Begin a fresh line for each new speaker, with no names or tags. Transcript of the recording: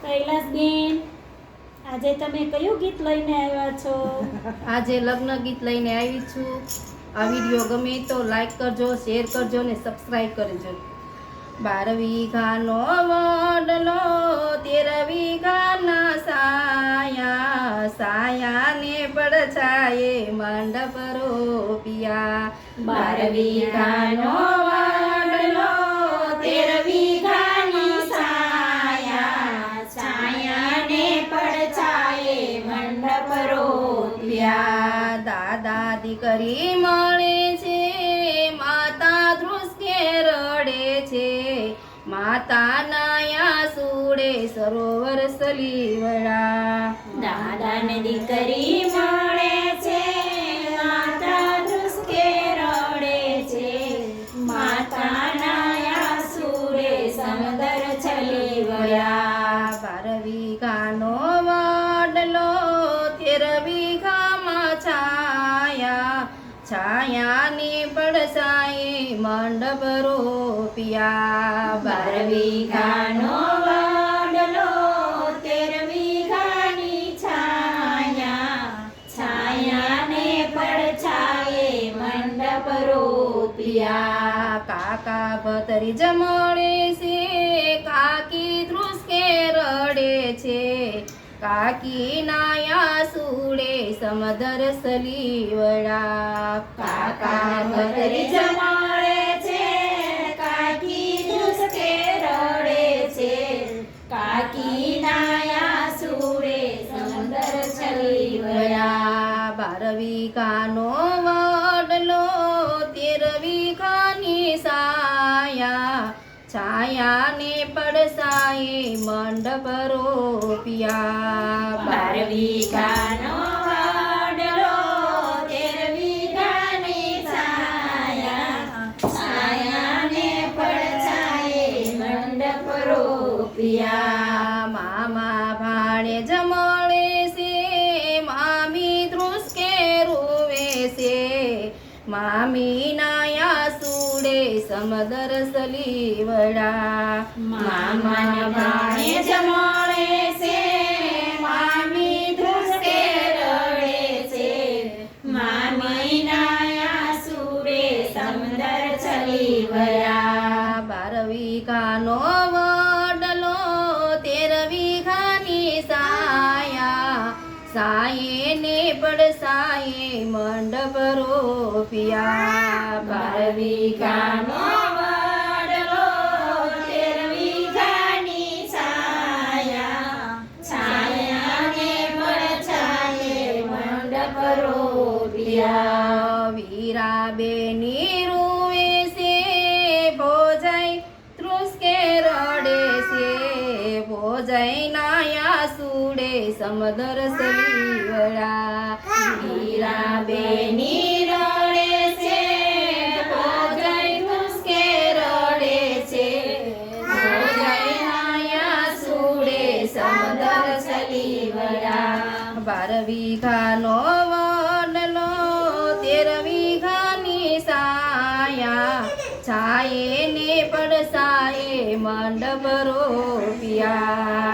કૈલાસબેન, આજે તમે કયું ગીત લઈને આવ્યા છો?
આજે લગ્ન ગીત લઈને આવી છું. આ વિડીયો ગમે તો લાઈક કરજો, શેર કરજો ને સબસ્ક્રાઈબ કરજો. 12 વીઘાનો વડલો 13 વીઘાના સાયા, સાયાને પડછાયે મંડપ રોપ્યા.
12 વીઘાનો વડલો 13 વીઘાની સાયા, સાયાને પડછાયે મંડપ રોપ્યા.
દાદા દીકરી મળે છે, માતા ધ્રુસકે રડે છે, માતાના આંસુડે સરોવર સલીવડા.
દાદા ને દીકરી મળે છે, માતા ધ્રુસકે રડે છે, માતાના આંસુડે સમુદ્ર છલી વળ્યા.
12 વીઘાનો વડલો 13 વીઘામાં છાયા, છાયાને પડછાયે મંડપ રોપ્યા.
12 વીઘાનો વડલો 13 વીઘાની છાયા, છાયાને પડછાયે મંડપ રોપ્યા.
કાકા ભત્રીજ મળે છે, કાકી ધ્રુસકે રડે છે, કાકીના આંસુડે સમદર સલીવડા.
કાકા ભત્રીજ મળે છે, કાકી ધ્રુસકે રડે છે, કાકીના આંસુડે સમુદ્ર છલી વળ્યા.
12 વીઘાનો વડલો 13 વીઘાની સાયા, છાયાને પડછાયે મંડપ રોપ્યા.
12 વીઘાનો વડલો 13 વીઘાની સાયા, સાયાને પડછાયે મંડપ રોપ્યા.
મામા ભાણેજ મળે છે, મામી ધ્રુસકે રોવે છે, મામીના આંસુડે સમદર સલીવડા.
મામા ભાણેજ મળે છે, મામી ધ્રુસકે રડે છે, મામીના આંસુડે સમુદ્ર છલી વળ્યા.
12 વીઘાનો વડલો 13 વીઘાની સાયા, સાયેને પડછાયે મંડપ રોપ્યા.
12 વીઘાનો વડલો 13 વીઘાની છાયા, છાયાને પડછાયે મંડપ રોપ્યા.
વીરાબેની રૂવે છે, ભોજાઈ ધ્રુસકે રડે છે, ભોજાઈના આંસુડે સમદર સલીવડા.
હીરાબેની રડે છે, ભોજાઈ ધ્રુસકે રડે છે, ભોજાઈના આંસુડે સમુદ્ર છલી વળ્યા.
12 વીઘાનો વડલો 13 વીઘાની સાયા, છાયેને પડછાયે મંડપ રોપ્યા.